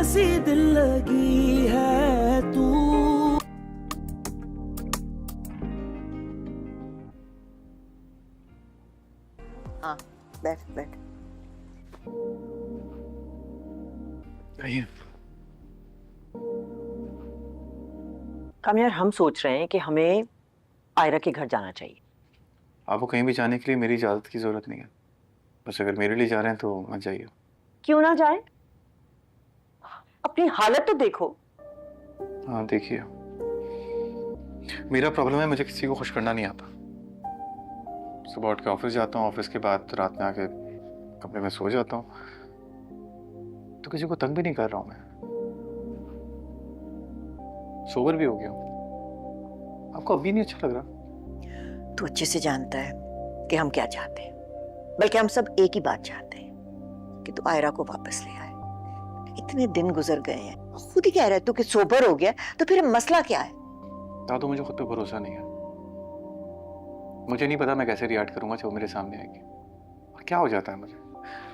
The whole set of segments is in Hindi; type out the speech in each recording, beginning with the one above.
सी दिल लगी है तू। हाँ बैठ बैठ। कामयार, हम सोच रहे हैं कि हमें आयरा के घर जाना चाहिए। आपको कहीं भी जाने के लिए मेरी इजाज़त की ज़रूरत नहीं है। बस अगर मेरे लिए जा रहे हैं तो मत जाइए। क्यों ना जाए? अपनी हालत तो देखो। हाँ देखिए, मेरा प्रॉब्लम है, मुझे किसी को खुश करना नहीं आता। सुबह उठ के ऑफिस जाता हूँ, ऑफिस के बाद रात में आके कमरे में सो जाता हूँ, तो किसी को तंग भी नहीं कर रहा हूँ मैं। सोबर भी हो गया हूँ। आपको अभी नहीं अच्छा लग रहा? तू अच्छे से जानता है कि हम क्या चाहते हैं, बल्कि हम सब एक ही बात चाहते हैं कि तू आयरा को वापस ले आए। इतने दिन गुजर गए हैं, खुद ही कह रहा है तू कि सोबर हो गया, तो फिर मसला क्या है? तो मुझे खुद पे भरोसा नहीं है। मुझे नहीं पता मैं कैसे रिएक्ट करूंगा जब वो मेरे सामने आएगी, और क्या हो जाता है मुझे।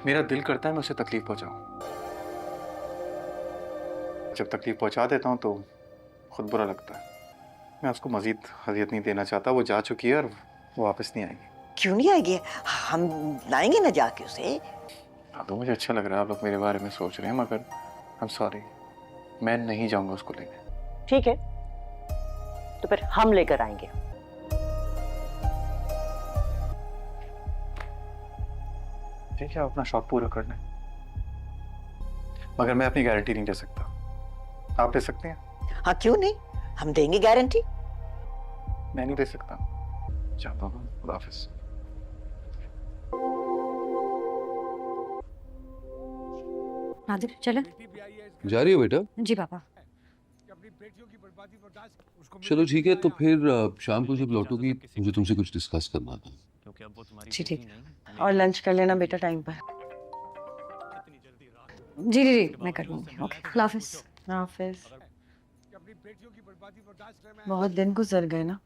मेरा दिल करता है मैं उसे तकलीफ पहुंचाऊं। जब तकलीफ पहुंचा देता हूं तो खुद बुरा लगता है। मैं उसको मजीद अजियत नहीं देना चाहता। वो जा चुकी है और वो वापस नहीं आएगी। क्यों नहीं आएगी? हम लाएंगे ना जाके उसे। हाँ तो मुझे अच्छा लग रहा है आप लोग मेरे बारे में सोच रहे हैं, मगर आई एम सॉरी, मैं नहीं जाऊंगा उसको लेने। ठीक है, तो फिर हम लेकर आएंगे। ठीक है, अपना शौक पूरा करना है, मगर मैं अपनी गारंटी नहीं दे सकता। आप दे सकते हैं? हाँ क्यों नहीं, हम देंगे गारंटी। मैं नहीं दे सकता। जाता हूँ, खुदा हाफिज। नादिर चले। जा रही हो बेटा? जी पापा। चलो ठीक है, तो फिर शाम को जब लौटोगी मुझे तुमसे कुछ डिस्कस करना था। जी ठीक, और लंच कर लेना बेटा टाइम पर। जी जी जी मैं कर लूँगी। ओके, अल्लाह हाफिज़। हाफिज़। बहुत दिन गुजर गए ना।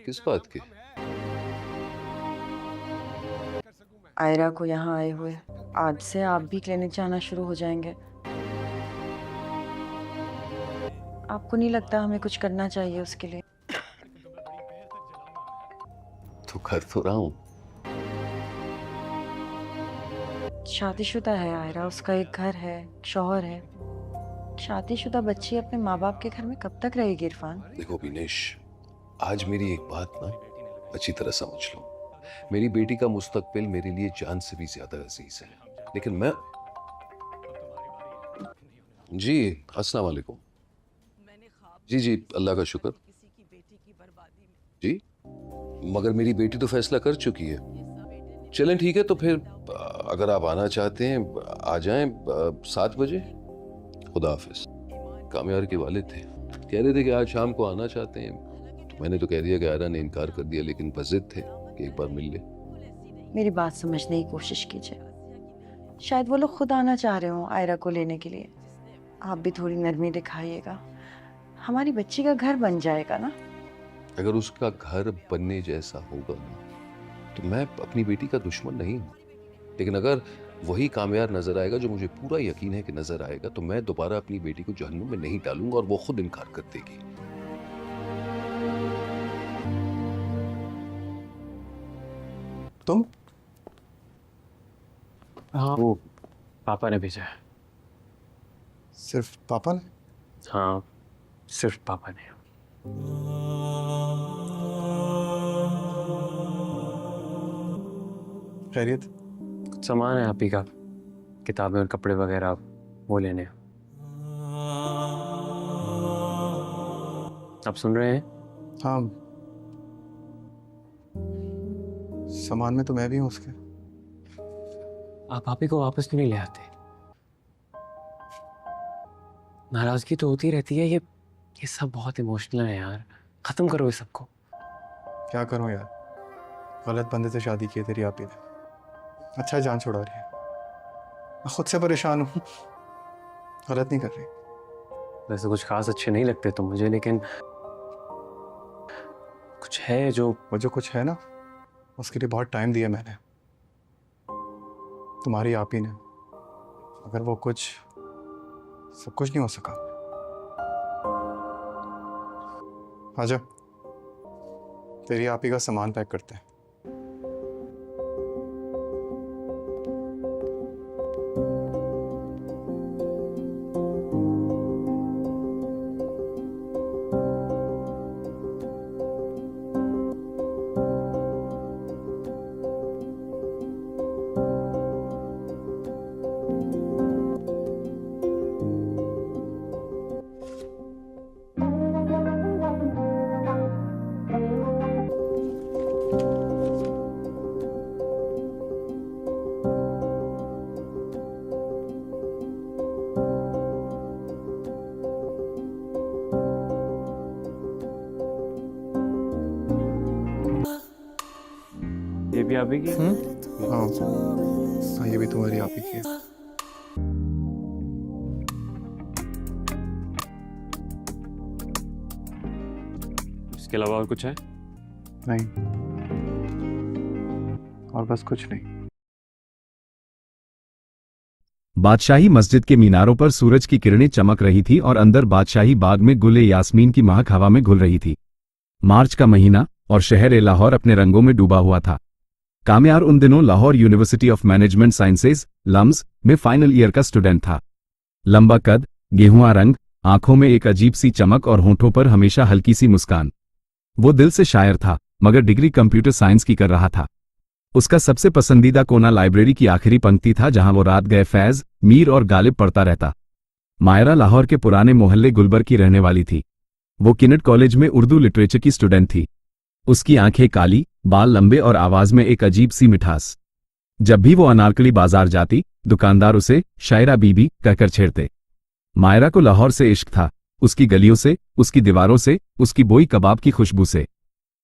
किस बात के? आयरा को यहाँ आए हुए आज से आप भी क्लिनिक जाना शुरू हो जाएंगे। आपको नहीं लगता हमें कुछ करना चाहिए उसके लिए? तो कर तो रहा हूँ। शादीशुदा है आयरा, उसका एक घर है, शौहर है। शादीशुदा बच्ची अपने माँ बाप के घर में कब तक रहेगी इरफान? देखो विनेश, आज मेरी एक बात ना अच्छी तरह समझ लो। मेरी बेटी का मुस्तकबिल मेरे लिए जान से भी ज्यादा अजीज है, लेकिन मैं जी अस्सलाम वालेकुम। जी जी अल्लाह का शुक्र जी, मगर मेरी बेटी तो फैसला कर चुकी है। चलें ठीक है, तो फिर अगर आप आना चाहते हैं आ जाएं 7 बजे। खुदा हाफिज। कामयार के वालिद थे, कह रहे थे कि आज शाम को आना चाहते हैं, तो मैंने तो कह दिया कि आयरा ने इनकार कर दिया, लेकिन बस जिद थे कि एक बार मिल ले। मेरी बात समझने की कोशिश कीजिए, शायद वो लोग खुद आना चाह रहे हो आयरा को लेने के लिए। आप भी थोड़ी नरमी दिखाइएगा, हमारी बच्ची का घर बन जाएगा ना। अगर उसका घर बनने जैसा होगा ना, तो मैं अपनी बेटी का दुश्मन नहीं हूं, लेकिन अगर वही कामयार नजर आएगा, जो मुझे पूरा यकीन है कि नजर आएगा, तो मैं दोबारा अपनी बेटी को जहन्नुम में नहीं डालूंगा और वो खुद इनकार कर देगी। तुम? हाँ वो पापा ने भेजा है। सिर्फ पापा ने? हाँ सिर्फ पापा ने। खैरियत? कुछ सामान है आप ही का, किताबें और कपड़े वगैरह, वो लेने हैं। आप सुन रहे हैं? हाँ, सामान में तो मैं भी हूँ उसके। आप पापी को वापस क्यों नहीं ले आते? नाराजगी तो होती रहती है, ये सब बहुत इमोशनल है यार, खत्म करो इस सबको। क्या करूँ यार, गलत बंदे से शादी की है तेरी आपी ने। अच्छा जान छुड़ा रही है, मैं खुद से परेशान हूँ। गलत नहीं कर रही। वैसे कुछ खास अच्छे नहीं लगते तुम मुझे, लेकिन कुछ है जो वो जो कुछ है ना, उसके लिए बहुत टाइम दिया मैंने, तुम्हारी आप ही ने। अगर वो कुछ सब कुछ नहीं हो सका। आजा, तेरी आप ही का सामान पैक करते हैं। ये भी आप ही की? हाँ हाँ, ये भी तुम्हारी आप ही की है। इसके अलावा और कुछ है? नहीं, और बस कुछ नहीं। बादशाही मस्जिद के मीनारों पर सूरज की किरणें चमक रही थी और अंदर बादशाही बाग में गुले यास्मीन की महक हवा में घुल रही थी। मार्च का महीना और शहर ए लाहौर अपने रंगों में डूबा हुआ था। कामयार उन दिनों Lahore University of Management Sciences LUMS में फाइनल ईयर का स्टूडेंट था। लंबा कद, गेहुआ रंग, आंखों में एक अजीब सी चमक और होंठों पर हमेशा हल्की सी मुस्कान। वो दिल से शायर था, मगर डिग्री कंप्यूटर साइंस की कर रहा था। उसका सबसे पसंदीदा कोना लाइब्रेरी की आखिरी पंक्ति था, जहां वो रात गए फैज, मीर और गालिब पढ़ता रहता। मायरा लाहौर के पुराने मोहल्ले गुलबर की रहने वाली थी। वो किनेट कॉलेज में उर्दू लिटरेचर की स्टूडेंट थी। उसकी आंखें काली, बाल लंबे और आवाज में एक अजीब सी मिठास। जब भी वो अनारकली बाजार जाती, दुकानदार उसे शायरा बीबी कहकर छेड़ते। मायरा को लाहौर से इश्क था, उसकी गलियों से, उसकी दीवारों से, उसकी बोई कबाब की खुशबू से।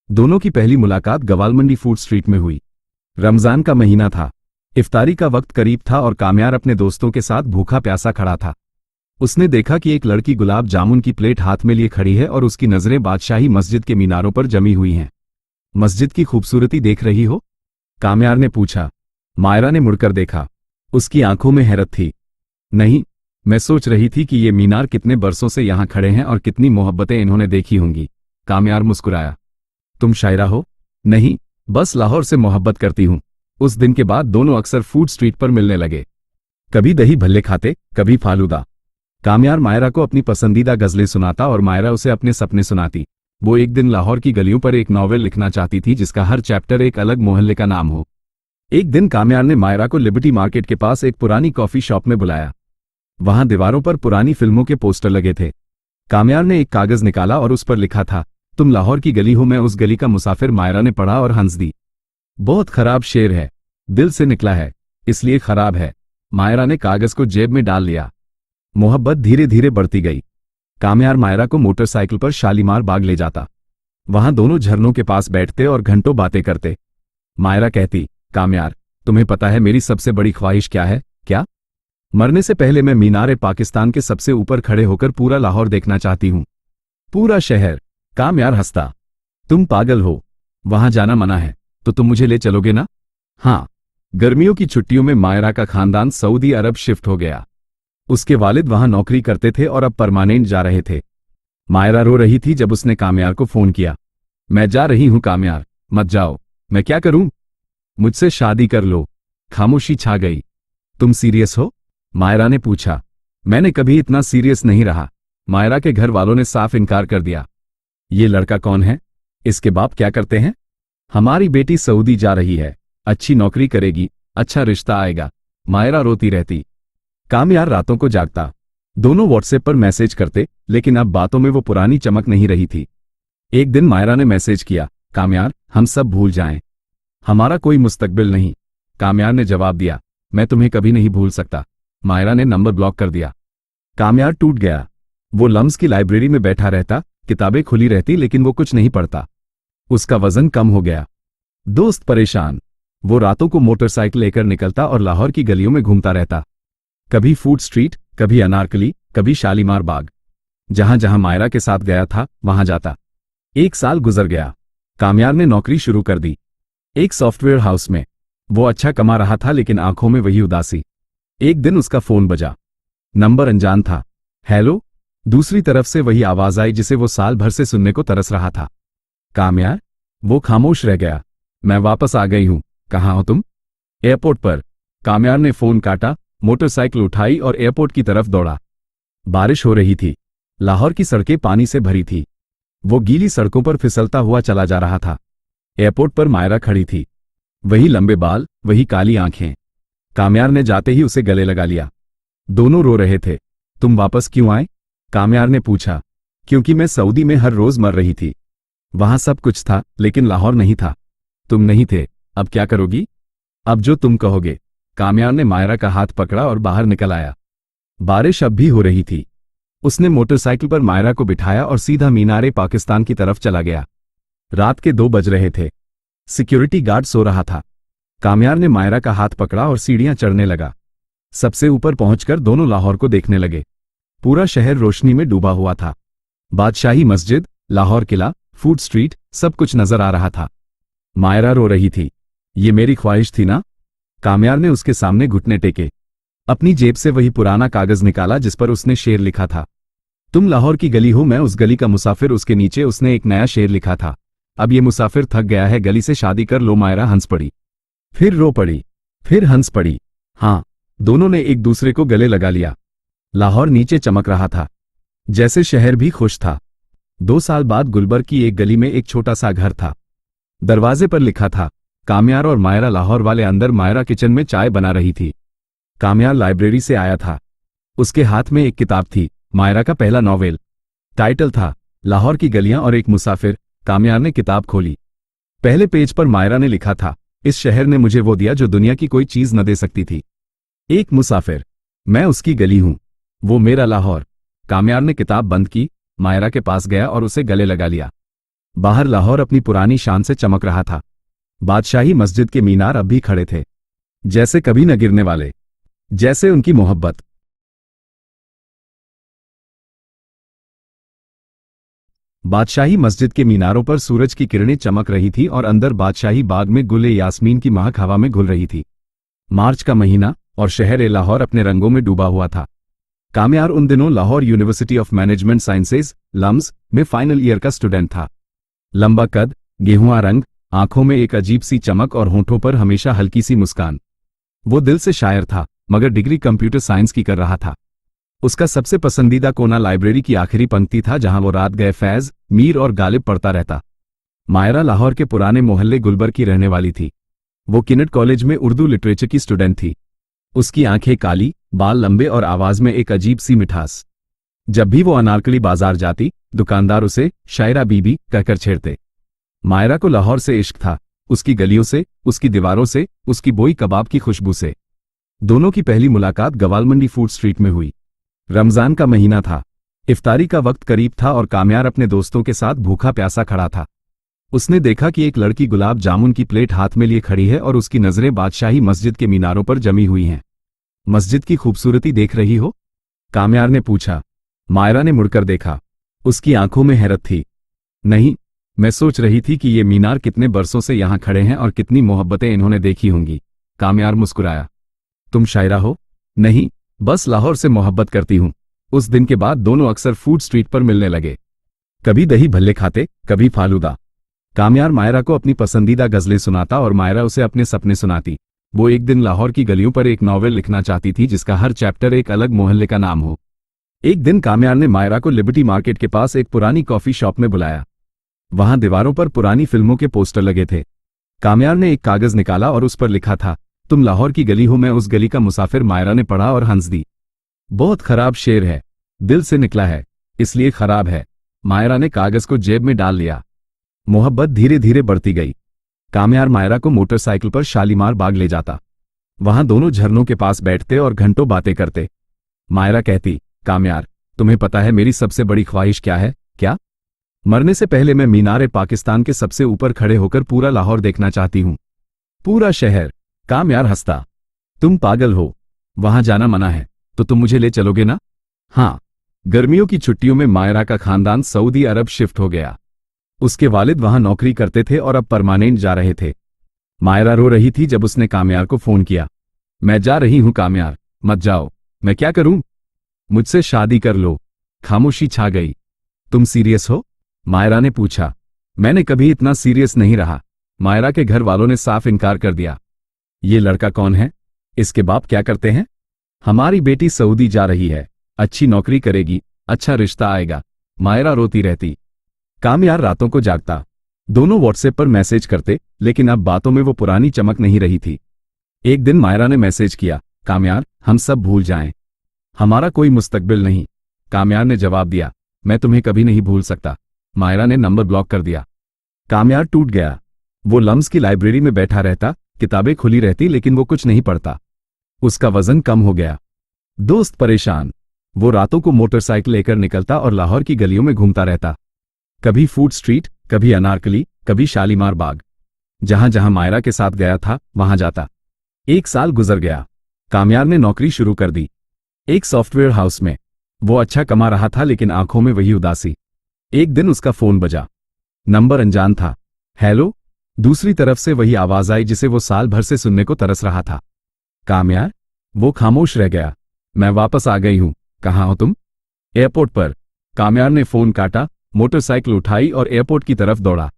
दोनों की पहली मुलाकात गवालमंडी फूड स्ट्रीट में हुई। रमजान का महीना था, इफ्तारी का वक्त करीब था और कामयार अपने दोस्तों के साथ भूखा प्यासा खड़ा था। उसने देखा कि एक लड़की गुलाब जामुन की प्लेट हाथ में लिए खड़ी है और उसकी नजरें बादशाही मस्जिद के मीनारों पर जमी हुई हैं। मस्जिद की खूबसूरती देख रही हो? कामयार ने पूछा। मायरा ने मुड़कर देखा। उसकी आंखों में हैरत थी। नहीं, मैं सोच रही थी कि ये मीनार कितने बरसों से यहां खड़े हैं और कितनी मोहब्बतें इन्होंने देखी होंगी। कामयार मुस्कुराया। तुम शायरा हो? नहीं, बस लाहौर से मोहब्बत करती हूं। उस दिन के बाद दोनों अक्सर फूड स्ट्रीट पर मिलने लगे। कभी दही भल्ले खाते, कभी फालूदा। कामयार मायरा को अपनी पसंदीदा गजलें सुनाता और मायरा उसे अपने सपने सुनाती। वो एक दिन लाहौर की गलियों पर एक नॉवेल लिखना चाहती थी जिसका हर चैप्टर एक अलग मोहल्ले का नाम हो। एक दिन कामयार ने मायरा को लिबर्टी मार्केट के पास एक पुरानी कॉफी शॉप में बुलाया। वहां दीवारों पर पुरानी फिल्मों के पोस्टर लगे थे। कामयार ने एक कागज निकाला और उस पर लिखा था, तुम लाहौर की गली हो, मैं उस गली का मुसाफिर। मायरा ने पढ़ा और हंस दी। बहुत खराब शेर है, दिल से निकला है, इसलिए खराब है। मायरा ने कागज को जेब में डाल लिया। मोहब्बत धीरे धीरे बढ़ती गई। कामयार मायरा को मोटरसाइकिल पर शालीमार बाग ले जाता। वहां दोनों झरनों के पास बैठते और घंटों बातें करते। मायरा कहती, कामयार, तुम्हें पता है मेरी सबसे बड़ी ख्वाहिश क्या है? क्या? मरने से पहले मैं मीनार पाकिस्तान के सबसे ऊपर खड़े होकर पूरा लाहौर देखना चाहती हूं, पूरा शहर। कामयार हंसता। तुम पागल हो, वहां जाना मना है, तो तुम मुझे ले चलोगे ना? हाँ। गर्मियों की छुट्टियों में मायरा का खानदान सऊदी अरब शिफ्ट हो गया। उसके वालिद वहां नौकरी करते थे और अब परमानेंट जा रहे थे। मायरा रो रही थी जब उसने कामयार को फोन किया। मैं जा रही हूं कामयार, मत जाओ। मैं क्या करूं? मुझसे शादी कर लो। खामोशी छा गई। तुम सीरियस हो? मायरा ने पूछा। मैंने कभी इतना सीरियस नहीं रहा। मायरा के घर वालों ने साफ इनकार कर दिया। ये लड़का कौन है? इसके बाप क्या करते हैं? हमारी बेटी सऊदी जा रही है, अच्छी नौकरी करेगी, अच्छा रिश्ता आएगा। मायरा रोती रहती। कामयार रातों को जागता। दोनों व्हाट्सएप पर मैसेज करते, लेकिन अब बातों में वो पुरानी चमक नहीं रही थी। एक दिन मायरा ने मैसेज किया, कामयार, हम सब भूल जाएं, हमारा कोई मुस्तकबिल नहीं। कामयार ने जवाब दिया, मैं तुम्हें कभी नहीं भूल सकता। मायरा ने नंबर ब्लॉक कर दिया। कामयार टूट गया। वो लम्स की लाइब्रेरी में बैठा रहता, किताबें खुली रहती, लेकिन वो कुछ नहीं पढ़ता। उसका वजन कम हो गया। दोस्त परेशान। वो रातों को मोटरसाइकिल लेकर निकलता और लाहौर की गलियों में घूमता रहता। कभी फूड स्ट्रीट, कभी अनारकली, कभी शालीमार बाग। जहां जहां मायरा के साथ गया था वहां जाता। एक साल गुजर गया। कामयार ने नौकरी शुरू कर दी, एक सॉफ्टवेयर हाउस में। वो अच्छा कमा रहा था, लेकिन आंखों में वही उदासी। एक दिन उसका फोन बजा। नंबर अनजान था, हेलो। दूसरी तरफ से वही आवाज आई जिसे वो साल भर से सुनने को तरस रहा था। कामयार। वो खामोश रह गया। मैं वापस आ गई हूं। कहाँ हो तुम? एयरपोर्ट पर। कामयार ने फोन काटा, मोटरसाइकिल उठाई और एयरपोर्ट की तरफ दौड़ा। बारिश हो रही थी। लाहौर की सड़कें पानी से भरी थी। वो गीली सड़कों पर फिसलता हुआ चला जा रहा था। एयरपोर्ट पर मायरा खड़ी थी। वही लंबे बाल, वही काली आंखें। कामयार ने जाते ही उसे गले लगा लिया। दोनों रो रहे थे। तुम वापस क्यों आए? कामयार ने पूछा। क्योंकि मैं सऊदी में हर रोज मर रही थी। वहां सब कुछ था लेकिन लाहौर नहीं था। तुम नहीं थे। अब क्या करोगी? अब जो तुम कहोगे। कामयार ने मायरा का हाथ पकड़ा और बाहर निकल आया। बारिश अब भी हो रही थी। उसने मोटरसाइकिल पर मायरा को बिठाया और सीधा मीनारे पाकिस्तान की तरफ चला गया। रात के 2 बज रहे थे। सिक्योरिटी गार्ड सो रहा था। कामयार ने मायरा का हाथ पकड़ा और सीढ़ियां चढ़ने लगा। सबसे ऊपर पहुंचकर दोनों लाहौर को देखने लगे। पूरा शहर रोशनी में डूबा हुआ था। बादशाही मस्जिद, लाहौर किला, फूड स्ट्रीट, सब कुछ नजर आ रहा था। मायरा रो रही थी। ये मेरी ख्वाहिश थी ना? कामयार ने उसके सामने घुटने टेके। अपनी जेब से वही पुराना कागज निकाला जिस पर उसने शेर लिखा था। तुम लाहौर की गली हो, मैं उस गली का मुसाफिर। उसके नीचे उसने एक नया शेर लिखा था। अब ये मुसाफिर थक गया है, गली से शादी कर लो। मायरा हंस पड़ी, फिर रो पड़ी, फिर हंस पड़ी। हाँ, दोनों ने एक दूसरे को गले लगा लिया। लाहौर नीचे चमक रहा था, जैसे शहर भी खुश था। 2 साल बाद गुलबर्ग की एक गली में एक छोटा सा घर था। दरवाजे पर लिखा था, कामयार और मायरा लाहौर वाले। अंदर मायरा किचन में चाय बना रही थी। कामयार लाइब्रेरी से आया था। उसके हाथ में एक किताब थी, मायरा का पहला नॉवेल। टाइटल था लाहौर की गलियां और एक मुसाफिर। कामयार ने किताब खोली। पहले पेज पर मायरा ने लिखा था, इस शहर ने मुझे वो दिया जो दुनिया की कोई चीज न दे सकती थी। एक मुसाफिर, मैं उसकी गली हूं, वो मेरा लाहौर। कामयार ने किताब बंद की, मायरा के पास गया और उसे गले लगा लिया। बाहर लाहौर अपनी पुरानी शान से चमक रहा था। बादशाही मस्जिद के मीनार अब भी खड़े थे, जैसे कभी न गिरने वाले, जैसे उनकी मोहब्बत। बादशाही मस्जिद के मीनारों पर सूरज की किरणें चमक रही थी और अंदर बादशाही बाग में गुल यास्मीन की महक हवा में घुल रही थी। मार्च का महीना और शहर ए लाहौर अपने रंगों में डूबा हुआ था। कामयार उन दिनों Lahore University of Management Sciences LUMS में फाइनल ईयर का स्टूडेंट था। लंबा कद, गेहुआ रंग, आंखों में एक अजीब सी चमक और होंठों पर हमेशा हल्की सी मुस्कान। वो दिल से शायर था, मगर डिग्री कंप्यूटर साइंस की कर रहा था। उसका सबसे पसंदीदा कोना लाइब्रेरी की आखिरी पंक्ति था, जहां वो रात गए फैज, मीर और गालिब पढ़ता रहता। मायरा लाहौर के पुराने मोहल्ले गुलबर्ग की रहने वाली थी। वो किनेट कॉलेज में उर्दू लिटरेचर की स्टूडेंट थी। उसकी आंखें काली, बाल लंबे और आवाज में एक अजीब सी मिठास। जब भी वो अनारकली बाजार जाती, दुकानदार उसे शायरा बीबी कहकर छेड़ते। मायरा को लाहौर से इश्क था, उसकी गलियों से, उसकी दीवारों से, उसकी बोई कबाब की खुशबू से। दोनों की पहली मुलाकात गवालमंडी फूड स्ट्रीट में हुई। रमजान का महीना था, इफ्तारी का वक्त करीब था और कामयार अपने दोस्तों के साथ भूखा प्यासा खड़ा था। उसने देखा कि एक लड़की गुलाब जामुन की प्लेट हाथ में लिए खड़ी है और उसकी नजरें बादशाही मस्जिद के मीनारों पर जमी हुई हैं। मस्जिद की खूबसूरती देख रही हो? कामयार ने पूछा। मायरा ने मुड़कर देखा। उसकी आंखों में हैरत थी। नहीं, मैं सोच रही थी कि ये मीनार कितने बरसों से यहां खड़े हैं और कितनी मोहब्बतें इन्होंने देखी होंगी। कामयार मुस्कुराया। तुम शायरा हो? नहीं, बस लाहौर से मोहब्बत करती हूं। उस दिन के बाद दोनों अक्सर फूड स्ट्रीट पर मिलने लगे। कभी दही भल्ले खाते, कभी फालूदा। कामयार मायरा को अपनी पसंदीदा गजलें सुनाता और मायरा उसे अपने सपने सुनाती। वो एक दिन लाहौर की गलियों पर एक नॉवेल लिखना चाहती थी जिसका हर चैप्टर एक अलग मोहल्ले का नाम हो। एक दिन कामयार ने मायरा को लिबर्टी मार्केट के पास एक पुरानी कॉफी शॉप में बुलाया। वहां दीवारों पर पुरानी फिल्मों के पोस्टर लगे थे। कामयार ने एक कागज निकाला और उस पर लिखा था, तुम लाहौर की गली हो, मैं उस गली का मुसाफिर। मायरा ने पढ़ा और हंस दी। बहुत खराब शेर है, दिल से निकला है, इसलिए खराब है। मायरा ने कागज को जेब में डाल लिया। मोहब्बत धीरे धीरे बढ़ती गई। कामयार मायरा को मोटरसाइकिल पर शालीमार बाग ले जाता। वहां दोनों झरनों के पास बैठते और घंटों बातें करते। मायरा कहती, कामयार, तुम्हें पता है मेरी सबसे बड़ी ख्वाहिश क्या है? क्या? मरने से पहले मैं मीनारे पाकिस्तान के सबसे ऊपर खड़े होकर पूरा लाहौर देखना चाहती हूं, पूरा शहर। कामयार हंसता। तुम पागल हो, वहां जाना मना है, तो तुम मुझे ले चलोगे ना? हाँ। गर्मियों की छुट्टियों में मायरा का खानदान सऊदी अरब शिफ्ट हो गया। उसके वालिद वहां नौकरी करते थे और अब परमानेंट जा रहे थे। मायरा रो रही थी जब उसने कामयार को फोन किया। मैं जा रही हूं कामयार, मत जाओ। मैं क्या करूं? मुझसे शादी कर लो। खामोशी छा गई। तुम सीरियस हो? मायरा ने पूछा। मैंने कभी इतना सीरियस नहीं रहा। मायरा के घर वालों ने साफ इनकार कर दिया। ये लड़का कौन है? इसके बाप क्या करते हैं? हमारी बेटी सऊदी जा रही है, अच्छी नौकरी करेगी, अच्छा रिश्ता आएगा। मायरा रोती रहती। कामयार रातों को जागता। दोनों व्हाट्सएप पर मैसेज करते, लेकिन अब बातों में वो पुरानी चमक नहीं रही थी। एक दिन मायरा ने मैसेज किया, कामयार हम सब भूल जाएं, हमारा कोई मुस्तकबिल नहीं। कामयार ने जवाब दिया, मैं तुम्हें कभी नहीं भूल सकता। मायरा ने नंबर ब्लॉक कर दिया। कामयार टूट गया। वो लम्स की लाइब्रेरी में बैठा रहता, किताबें खुली रहती लेकिन वो कुछ नहीं पढ़ता। उसका वजन कम हो गया। दोस्त परेशान। वो रातों को मोटरसाइकिल लेकर निकलता और लाहौर की गलियों में घूमता रहता। कभी फूड स्ट्रीट, कभी अनारकली, कभी शालीमार बाग। जहां जहां मायरा के साथ गया था वहां जाता। 1 साल गुजर गया। कामयार ने नौकरी शुरू कर दी, एक सॉफ्टवेयर हाउस में। वो अच्छा कमा रहा था लेकिन आंखों में वही उदासी। एक दिन उसका फोन बजा। नंबर अनजान था। हेलो। दूसरी तरफ से वही आवाज आई जिसे वो साल भर से सुनने को तरस रहा था। कामयार? वो खामोश रह गया। मैं वापस आ गई हूं। कहाँ हो तुम? एयरपोर्ट पर। कामयार ने फोन काटा, मोटरसाइकिल उठाई और एयरपोर्ट की तरफ दौड़ा।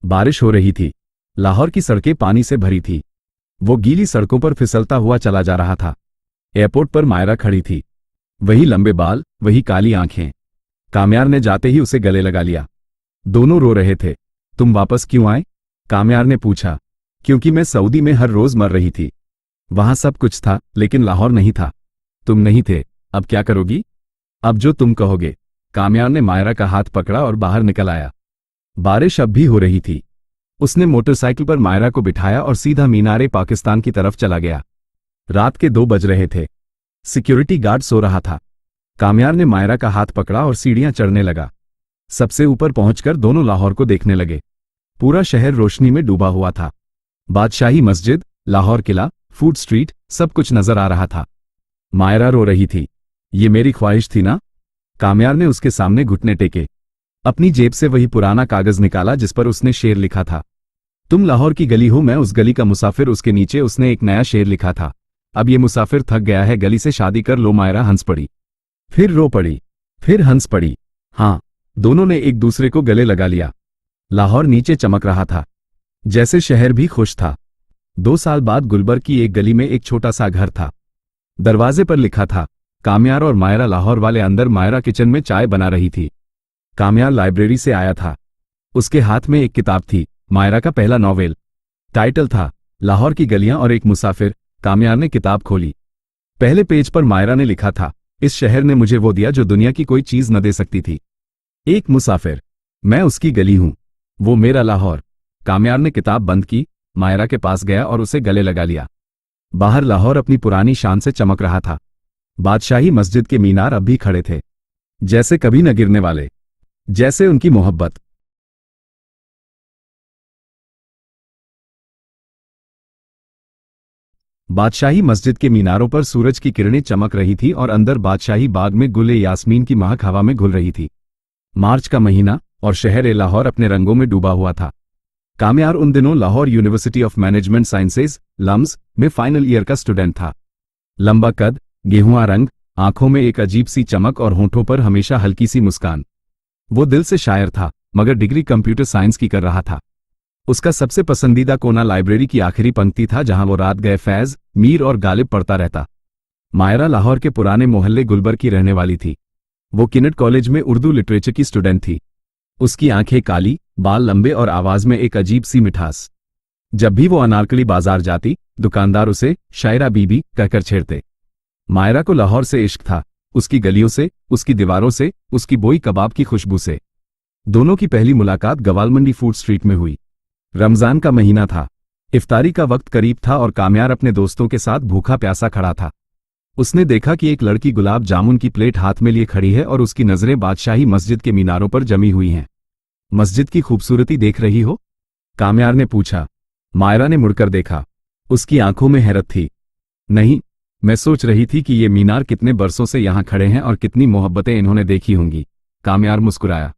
बारिश हो रही थी। लाहौर की सड़कें पानी से भरी थी। वो गीली सड़कों पर फिसलता हुआ चला जा रहा था। एयरपोर्ट पर मायरा खड़ी थी। वही लंबे बाल, वही काली आंखें। कामयार ने जाते ही उसे गले लगा लिया। दोनों रो रहे थे। तुम वापस क्यों आए? कामयार ने पूछा। क्योंकि मैं सऊदी में हर रोज मर रही थी। वहां सब कुछ था लेकिन लाहौर नहीं था। तुम नहीं थे। अब क्या करोगी? अब जो तुम कहोगे। कामयार ने मायरा का हाथ पकड़ा और बाहर निकल आया। बारिश अब भी हो रही थी। उसने मोटरसाइकिल पर मायरा को बिठाया और सीधा मीनारे पाकिस्तान की तरफ चला गया। रात के 2 बज रहे थे। सिक्योरिटी गार्ड सो रहा था। कामयार ने मायरा का हाथ पकड़ा और सीढ़ियां चढ़ने लगा। सबसे ऊपर पहुंचकर दोनों लाहौर को देखने लगे। पूरा शहर रोशनी में डूबा हुआ था। बादशाही मस्जिद, लाहौर किला, फूड स्ट्रीट, सब कुछ नजर आ रहा था। मायरा रो रही थी। ये मेरी ख्वाहिश थी ना? कामयार ने उसके सामने घुटने टेके। अपनी जेब से वही पुराना कागज निकाला जिस पर उसने शेर लिखा था। तुम लाहौर की गली हो, मैं उस गली का मुसाफिर। उसके नीचे उसने एक नया शेर लिखा था। अब ये मुसाफिर थक गया है, गली से शादी कर लो। मायरा हंस पड़ी, फिर रो पड़ी, फिर हंस पड़ी। हाँ, दोनों ने एक दूसरे को गले लगा लिया। लाहौर नीचे चमक रहा था, जैसे शहर भी खुश था। 2 साल बाद गुलबर्ग की एक गली में एक छोटा सा घर था। दरवाजे पर लिखा था, कामयार और मायरा लाहौर वाले। अंदर मायरा किचन में चाय बना रही थी। कामयार लाइब्रेरी से आया था। उसके हाथ में एक किताब थी, मायरा का पहला नॉवेल। टाइटल था लाहौर की गलियां और एक मुसाफिर। कामयार ने किताब खोली। पहले पेज पर मायरा ने लिखा था, इस शहर ने मुझे वो दिया जो दुनिया की कोई चीज न दे सकती थी। एक मुसाफिर, मैं उसकी गली हूं, वो मेरा लाहौर। कामयार ने किताब बंद की, मायरा के पास गया और उसे गले लगा लिया। बाहर लाहौर अपनी पुरानी शान से चमक रहा था। बादशाही मस्जिद के मीनार अब भी खड़े थे, जैसे कभी न गिरने वाले, जैसे उनकी मोहब्बत। बादशाही मस्जिद के मीनारों पर सूरज की किरणें चमक रही थी और अंदर बादशाही बाग में गुल यास्मीन की महक हवा में घुल रही थी। मार्च का महीना और शहर ए लाहौर अपने रंगों में डूबा हुआ था। कामयार उन दिनों Lahore University of Management Sciences LUMS में फाइनल ईयर का स्टूडेंट था। लंबा कद, गेहुआ रंग, आंखों में एक अजीब सी चमक और होंठों पर हमेशा हल्की सी मुस्कान। वो दिल से शायर था, मगर डिग्री कंप्यूटर साइंस की कर रहा था। उसका सबसे पसंदीदा कोना लाइब्रेरी की आखिरी पंक्ति था, जहां वो रात गए फैज, मीर और गालिब पढ़ता रहता। मायरा लाहौर के पुराने मोहल्ले गुलबर्ग की रहने वाली थी। वो किनेट कॉलेज में उर्दू लिटरेचर की स्टूडेंट थी। उसकी आंखें काली, बाल लंबे और आवाज में एक अजीब सी मिठास। जब भी वो अनारकली बाजार जाती, दुकानदार उसे शायरा बीबी कहकर छेड़ते। मायरा को लाहौर से इश्क था, उसकी गलियों से, उसकी दीवारों से, उसकी बोई कबाब की खुशबू से। दोनों की पहली मुलाकात गवालमंडी फूड स्ट्रीट में हुई। रमजान का महीना था, इफ्तारी का वक्त करीब था और कामयार अपने दोस्तों के साथ भूखा प्यासा खड़ा था। उसने देखा कि एक लड़की गुलाब जामुन की प्लेट हाथ में लिए खड़ी है और उसकी नजरें बादशाही मस्जिद के मीनारों पर जमी हुई हैं। मस्जिद की खूबसूरती देख रही हो? कामयार ने पूछा। मायरा ने मुड़कर देखा। उसकी आंखों में हैरत थी। नहीं, मैं सोच रही थी कि ये मीनार कितने बरसों से यहां खड़े हैं और कितनी मोहब्बतें इन्होंने देखी होंगी। कामयार मुस्कुराया।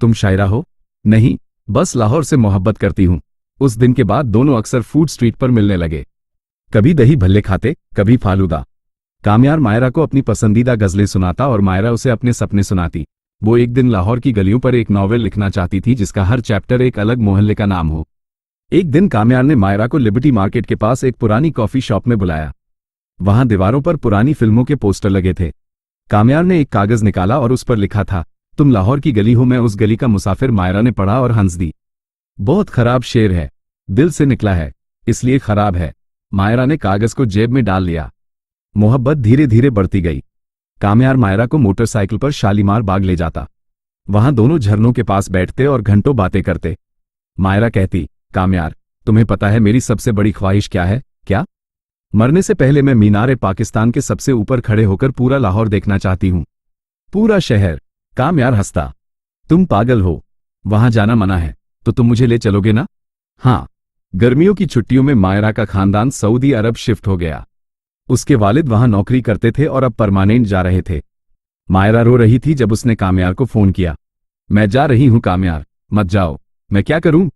तुम शायरा हो? नहीं, बस लाहौर से मोहब्बत करती हूं। उस दिन के बाद दोनों अक्सर फूड स्ट्रीट पर मिलने लगे। कभी दही भल्ले खाते, कभी फालूदा। कामयार मायरा को अपनी पसंदीदा गजलें सुनाता और मायरा उसे अपने सपने सुनाती। वो एक दिन लाहौर की गलियों पर एक नॉवेल लिखना चाहती थी जिसका हर चैप्टर एक अलग मोहल्ले का नाम हो। एक दिन कामयार ने मायरा को लिबर्टी मार्केट के पास एक पुरानी कॉफी शॉप में बुलाया। वहां दीवारों पर पुरानी फिल्मों के पोस्टर लगे थे। कामयार ने एक कागज निकाला और उस पर लिखा था, तुम लाहौर की गली हो, मैं उस गली का मुसाफिर। मायरा ने पढ़ा और हंस दी। बहुत खराब शेर है, दिल से निकला है, इसलिए खराब है। मायरा ने कागज को जेब में डाल लिया। मोहब्बत धीरे धीरे बढ़ती गई। कामयार मायरा को मोटरसाइकिल पर शालीमार बाग ले जाता। वहां दोनों झरनों के पास बैठते और घंटों बातें करते। मायरा कहती, कामयार, तुम्हें पता है मेरी सबसे बड़ी ख्वाहिश क्या है? क्या? मरने से पहले मैं मीनार पाकिस्तान के सबसे ऊपर खड़े होकर पूरा लाहौर देखना चाहती हूं, पूरा शहर। कामयार हंसता, तुम पागल हो, वहां जाना मना है, तो तुम मुझे ले चलोगे ना? हाँ। गर्मियों की छुट्टियों में मायरा का खानदान सऊदी अरब शिफ्ट हो गया। उसके वालिद वहां नौकरी करते थे और अब परमानेंट जा रहे थे। मायरा रो रही थी जब उसने कामयार को फोन किया। मैं जा रही हूं कामयार, मत जाओ। मैं क्या करूं?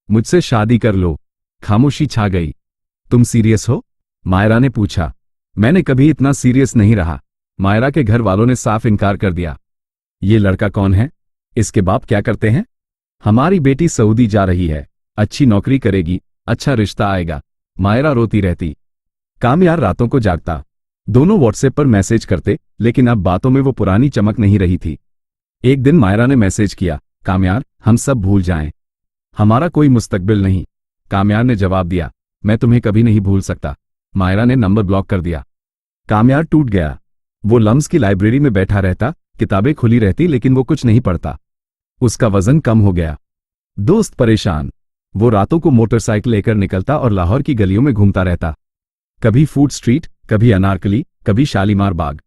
मुझसे शादी कर लो। खामोशी छा गई। तुम सीरियस हो? मायरा ने पूछा। मैंने कभी इतना सीरियस नहीं रहा। मायरा के घर वालों ने साफ इनकार कर दिया। ये लड़का कौन है? इसके बाप क्या करते हैं? हमारी बेटी सऊदी जा रही है, अच्छी नौकरी करेगी, अच्छा रिश्ता आएगा। मायरा रोती रहती। कामयार रातों को जागता। दोनों व्हाट्सएप पर मैसेज करते, लेकिन अब बातों में वो पुरानी चमक नहीं रही थी। एक दिन मायरा ने मैसेज किया, कामयार, हम सब भूल जाएं, हमारा कोई मुस्तकबिल नहीं। कामयार ने जवाब दिया, मैं तुम्हें कभी नहीं भूल सकता। मायरा ने नंबर ब्लॉक कर दिया। कामयार टूट गया। वो लम्स की लाइब्रेरी में बैठा रहता, किताबें खुली रहती लेकिन वो कुछ नहीं पढ़ता। उसका वजन कम हो गया। दोस्त परेशान। वो रातों को मोटरसाइकिल लेकर निकलता और लाहौर की गलियों में घूमता रहता। कभी फूड स्ट्रीट, कभी अनारकली, कभी शालीमार बाग।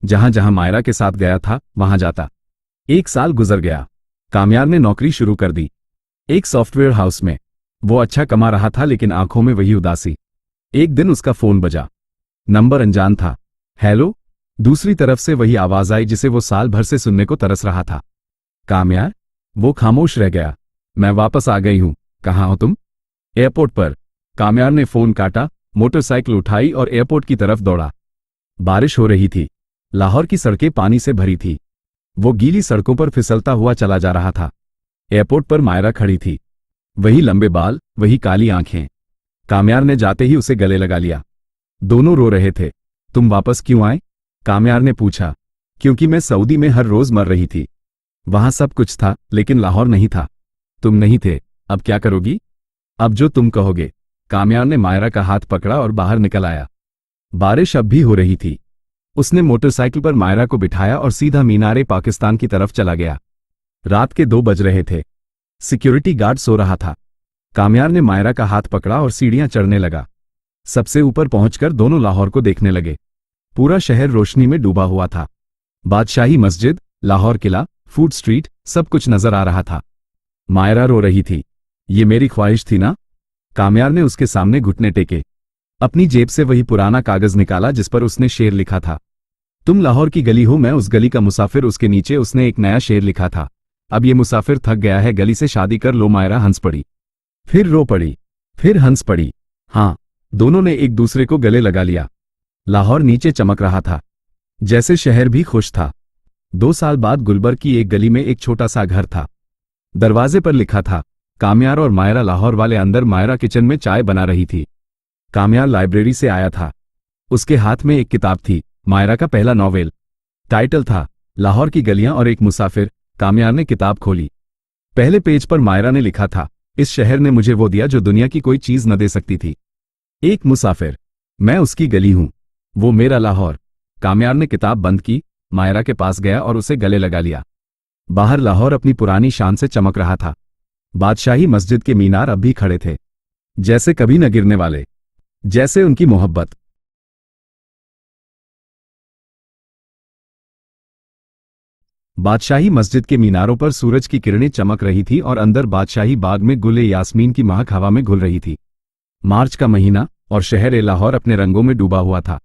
जहां जहां मायरा के साथ गया था वहां जाता। 1 साल गुजर गया। कामयार ने नौकरी शुरू कर दी, एक सॉफ्टवेयर हाउस में। वो अच्छा कमा रहा था लेकिन आंखों में वही उदासी। एक दिन उसका फोन बजा। नंबर अनजान था। हेलो। दूसरी तरफ से वही आवाज आई जिसे वो साल भर से सुनने को तरस रहा था। कामयार? वो खामोश रह गया। मैं वापस आ गई हूं। कहाँ हो तुम? एयरपोर्ट पर। कामयार ने फोन काटा, मोटरसाइकिल उठाई और एयरपोर्ट की तरफ दौड़ा। बारिश हो रही थी। लाहौर की सड़कें पानी से भरी थी। वो गीली सड़कों पर फिसलता हुआ चला जा रहा था। एयरपोर्ट पर मायरा खड़ी थी। वही लंबे बाल, वही काली आंखें। कामयार ने जाते ही उसे गले लगा लिया। दोनों रो रहे थे। तुम वापस क्यों आए? कामयार ने पूछा। क्योंकि मैं सऊदी में हर रोज मर रही थी। वहां सब कुछ था लेकिन लाहौर नहीं था। तुम नहीं थे। अब क्या करोगी? अब जो तुम कहोगे। कामयार ने मायरा का हाथ पकड़ा और बाहर निकल आया। बारिश अब भी हो रही थी। उसने मोटरसाइकिल पर मायरा को बिठाया और सीधा मीनार पाकिस्तान की तरफ चला गया। रात के 2 बज रहे थे। सिक्योरिटी गार्ड सो रहा था। कामयार ने मायरा का हाथ पकड़ा और सीढ़ियां चढ़ने लगा। सबसे ऊपर पहुंचकर दोनों लाहौर को देखने लगे। पूरा शहर रोशनी में डूबा हुआ था। बादशाही मस्जिद, लाहौर किला, फूड स्ट्रीट, सब कुछ नजर आ रहा था। मायरा रो रही थी। ये मेरी ख्वाहिश थी ना? कामयार ने उसके सामने घुटने टेके। अपनी जेब से वही पुराना कागज निकाला जिस पर उसने शेर लिखा था, तुम लाहौर की गली हो, मैं उस गली का मुसाफिर। उसके नीचे उसने एक नया शेर लिखा था, अब ये मुसाफिर थक गया है, गली से शादी कर लो। मायरा हंस पड़ी, फिर रो पड़ी, फिर हंस पड़ी। हाँ, दोनों ने एक दूसरे को गले लगा लिया। लाहौर नीचे चमक रहा था, जैसे शहर भी खुश था। 2 साल बाद गुलबर्ग की एक गली में एक छोटा सा घर था। दरवाजे पर लिखा था, कामयार और मायरा लाहौर वाले। अंदर मायरा किचन में चाय बना रही थी। कामयार लाइब्रेरी से आया था। उसके हाथ में एक किताब थी, मायरा का पहला नॉवेल। टाइटल था लाहौर की गलियां और एक मुसाफिर। कामयार ने किताब खोली। पहले पेज पर मायरा ने लिखा था, इस शहर ने मुझे वो दिया जो दुनिया की कोई चीज न दे सकती थी। एक मुसाफिर, मैं उसकी गली हूं, वो मेरा लाहौर। कामयार ने किताब बंद की, मायरा के पास गया और उसे गले लगा लिया। बाहर लाहौर अपनी पुरानी शान से चमक रहा था। बादशाही मस्जिद के मीनार अब भी खड़े थे, जैसे कभी न गिरने वाले, जैसे उनकी मोहब्बत। बादशाही मस्जिद के मीनारों पर सूरज की किरणें चमक रही थी और अंदर बादशाही बाग में गुल यास्मीन की महक हवा में घुल रही थी। मार्च का महीना और शहर लाहौर अपने रंगों में डूबा हुआ था।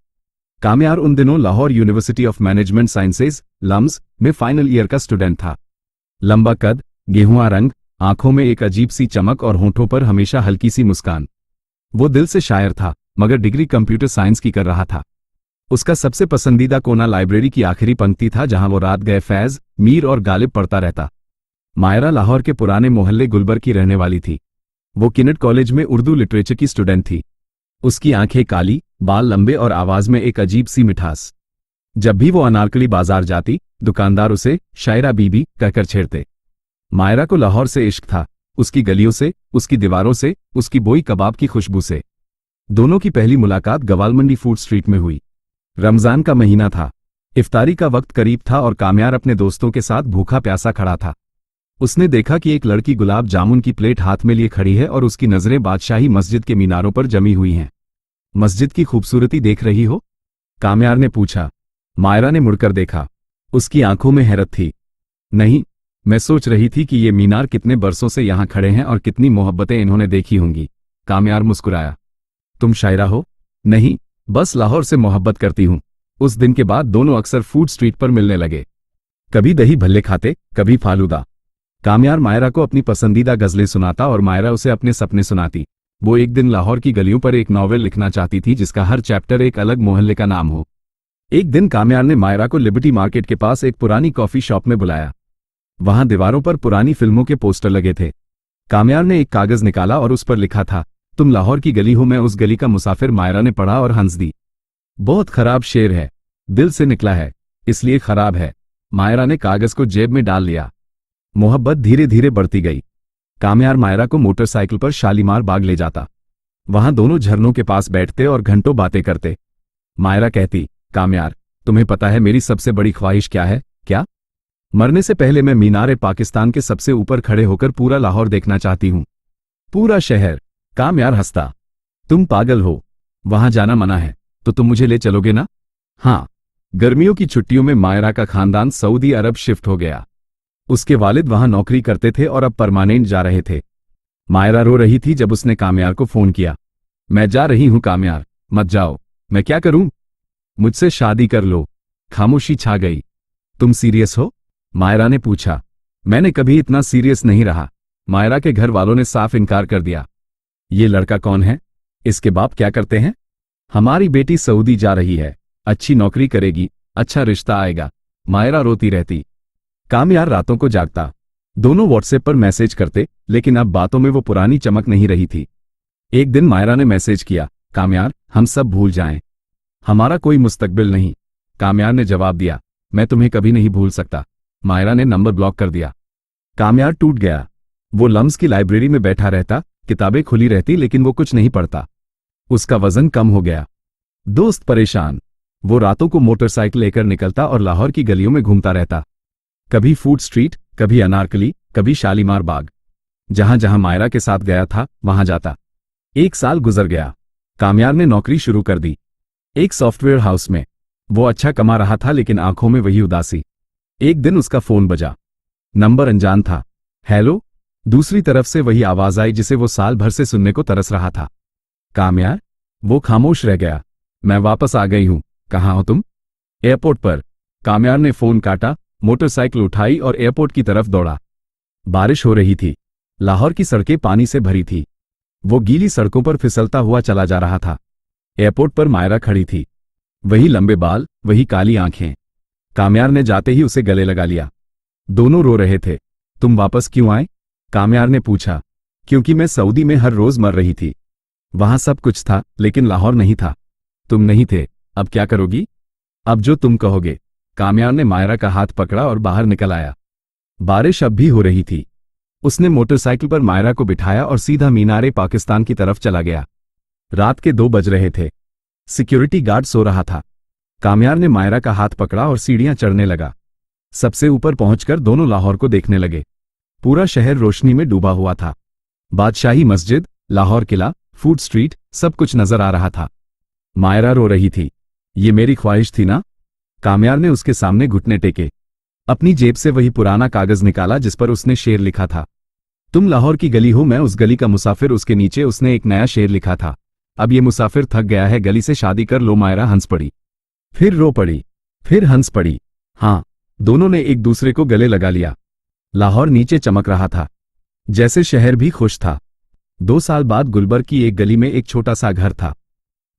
कामयार उन दिनों Lahore University of Management Sciences LUMS में फाइनल ईयर का स्टूडेंट था। लंबा कद, गेहुआ रंग, आंखों में एक अजीब सी चमक और होठों पर हमेशा हल्की सी मुस्कान। वो दिल से शायर था, मगर डिग्री कंप्यूटर साइंस की कर रहा था। उसका सबसे पसंदीदा कोना लाइब्रेरी की आखिरी पंक्ति था जहां वो रात गए फैज, मीर और गालिब पढ़ता रहता। मायरा लाहौर के पुराने मोहल्ले गुलबर की रहने वाली थी। वो किनेट कॉलेज में उर्दू लिटरेचर की स्टूडेंट थी। उसकी आंखें काली, बाल लंबे और आवाज में एक अजीब सी मिठास। जब भी वो अनारकली बाजार जाती, दुकानदार उसे शायरा बीबी कहकर छेड़ते। मायरा को लाहौर से इश्क था, उसकी गलियों से, उसकी दीवारों से, उसकी बोई कबाब की खुशबू से। दोनों की पहली मुलाकात गवालमंडी फूड स्ट्रीट में हुई। रमजान का महीना था, इफ्तारी का वक्त करीब था और कामयार अपने दोस्तों के साथ भूखा प्यासा खड़ा था। उसने देखा कि एक लड़की गुलाब जामुन की प्लेट हाथ में लिए खड़ी है और उसकी नजरें बादशाही मस्जिद के मीनारों पर जमी हुई हैं। मस्जिद की खूबसूरती देख रही हो? कामयार ने पूछा। मायरा ने मुड़कर देखा। उसकी आंखों में हैरत थी। नहीं, मैं सोच रही थी कि ये मीनार कितने बरसों से यहां खड़े हैं और कितनी मोहब्बतें इन्होंने देखी होंगी। कामयार मुस्कुराया। तुम शायरा हो? नहीं, बस लाहौर से मोहब्बत करती हूं। उस दिन के बाद दोनों अक्सर फूड स्ट्रीट पर मिलने लगे। कभी दही भल्ले खाते, कभी फालूदा। कामयार मायरा को अपनी पसंदीदा गजलें सुनाता और मायरा उसे अपने सपने सुनाती। वो एक दिन लाहौर की गलियों पर एक नॉवेल लिखना चाहती थी जिसका हर चैप्टर एक अलग मोहल्ले का नाम हो। एक दिन कामयार ने मायरा को लिबर्टी मार्केट के पास एक पुरानी कॉफी शॉप में बुलाया। वहां दीवारों पर पुरानी फिल्मों के पोस्टर लगे थे। कामयार ने एक कागज निकाला और उस पर लिखा था, तुम लाहौर की गली हो, मैं उस गली का मुसाफिर। मायरा ने पढ़ा और हंस दी। बहुत खराब शेर है, दिल से निकला है, इसलिए खराब है। मायरा ने कागज को जेब में डाल लिया। मोहब्बत धीरे धीरे बढ़ती गई। कामयार मायरा को मोटरसाइकिल पर शालीमार बाग ले जाता। वहां दोनों झरनों के पास बैठते और घंटों बातें करते। मायरा कहती, कामयार, तुम्हें पता है मेरी सबसे बड़ी ख्वाहिश क्या है? क्या? मरने से पहले मैं मीनार पाकिस्तान के सबसे ऊपर खड़े होकर पूरा लाहौर देखना चाहती हूं। पूरा शहर। कामयार हंसता। तुम पागल हो, वहां जाना मना है, तो तुम मुझे ले चलोगे ना? हाँ। गर्मियों की छुट्टियों में मायरा का खानदान सऊदी अरब शिफ्ट हो गया। उसके वालिद वहां नौकरी करते थे और अब परमानेंट जा रहे थे। मायरा रो रही थी जब उसने कामयार को फोन किया। मैं जा रही हूं कामयार, मत जाओ। मैं क्या करूं? मुझसे शादी कर लो। खामोशी छा गई। तुम सीरियस हो? मायरा ने पूछा। मैंने कभी इतना सीरियस नहीं रहा। मायरा के घर वालों ने साफ इनकार कर दिया। ये लड़का कौन है? इसके बाप क्या करते हैं? हमारी बेटी सऊदी जा रही है, अच्छी नौकरी करेगी, अच्छा रिश्ता आएगा। मायरा रोती रहती। कामयार रातों को जागता। दोनों व्हाट्सएप पर मैसेज करते, लेकिन अब बातों में वो पुरानी चमक नहीं रही थी। एक दिन मायरा ने मैसेज किया, कामयार, हम सब भूल जाएं, हमारा कोई मुस्तकबिल नहीं। कामयार ने जवाब दिया, मैं तुम्हें कभी नहीं भूल सकता। मायरा ने नंबर ब्लॉक कर दिया। कामयार टूट गया। वो लम्स की लाइब्रेरी में बैठा रहता, किताबें खुली रहती लेकिन वो कुछ नहीं पढ़ता। उसका वजन कम हो गया। दोस्त परेशान। वो रातों को मोटरसाइकिल लेकर निकलता और लाहौर की गलियों में घूमता रहता। कभी फूड स्ट्रीट, कभी अनारकली, कभी शालीमार बाग। जहां जहां मायरा के साथ गया था वहां जाता। 1 साल गुजर गया। कामयार ने नौकरी शुरू कर दी, एक सॉफ्टवेयर हाउस में। वो अच्छा कमा रहा था लेकिन आंखों में वही उदासी। एक दिन उसका फोन बजा। नंबर अनजान था। हेलो। दूसरी तरफ से वही आवाज आई जिसे वो साल भर से सुनने को तरस रहा था। कामयार? वो खामोश रह गया। मैं वापस आ गई हूं। कहाँ हो तुम? एयरपोर्ट पर। कामयार ने फोन काटा, मोटरसाइकिल उठाई और एयरपोर्ट की तरफ दौड़ा। बारिश हो रही थी। लाहौर की सड़कें पानी से भरी थी। वो गीली सड़कों पर फिसलता हुआ चला जा रहा था। एयरपोर्ट पर मायरा खड़ी थी। वही लंबे बाल, वही काली आंखें। कामयार ने जाते ही उसे गले लगा लिया। दोनों रो रहे थे। तुम वापस क्यों आए? कामयार ने पूछा। क्योंकि मैं सऊदी में हर रोज मर रही थी। वहां सब कुछ था लेकिन लाहौर नहीं था। तुम नहीं थे, अब क्या करोगी? अब जो तुम कहोगे। कामयार ने मायरा का हाथ पकड़ा और बाहर निकल आया। बारिश अब भी हो रही थी। उसने मोटरसाइकिल पर मायरा को बिठाया और सीधा मीनारे पाकिस्तान की तरफ चला गया। रात के 2 बज रहे थे। सिक्योरिटी गार्ड सो रहा था। कामयार ने मायरा का हाथ पकड़ा और सीढ़ियां चढ़ने लगा। सबसे ऊपर पहुंचकर दोनों लाहौर को देखने लगे। पूरा शहर रोशनी में डूबा हुआ था। बादशाही मस्जिद, लाहौर किला, फूड स्ट्रीट, सब कुछ नजर आ रहा था। मायरा रो रही थी। ये मेरी ख्वाहिश थी ना? कामयार ने उसके सामने घुटने टेके। अपनी जेब से वही पुराना कागज निकाला जिस पर उसने शेर लिखा था। तुम लाहौर की गली हो, मैं उस गली का मुसाफिर। उसके नीचे उसने एक नया शेर लिखा था। अब ये मुसाफिर थक गया है, गली से शादी कर लो। मायरा हंस पड़ी, फिर रो पड़ी, फिर हंस पड़ी। हाँ, दोनों ने एक दूसरे को गले लगा लिया। लाहौर नीचे चमक रहा था, जैसे शहर भी खुश था। 2 साल बाद गुलबर की एक गली में एक छोटा सा घर था।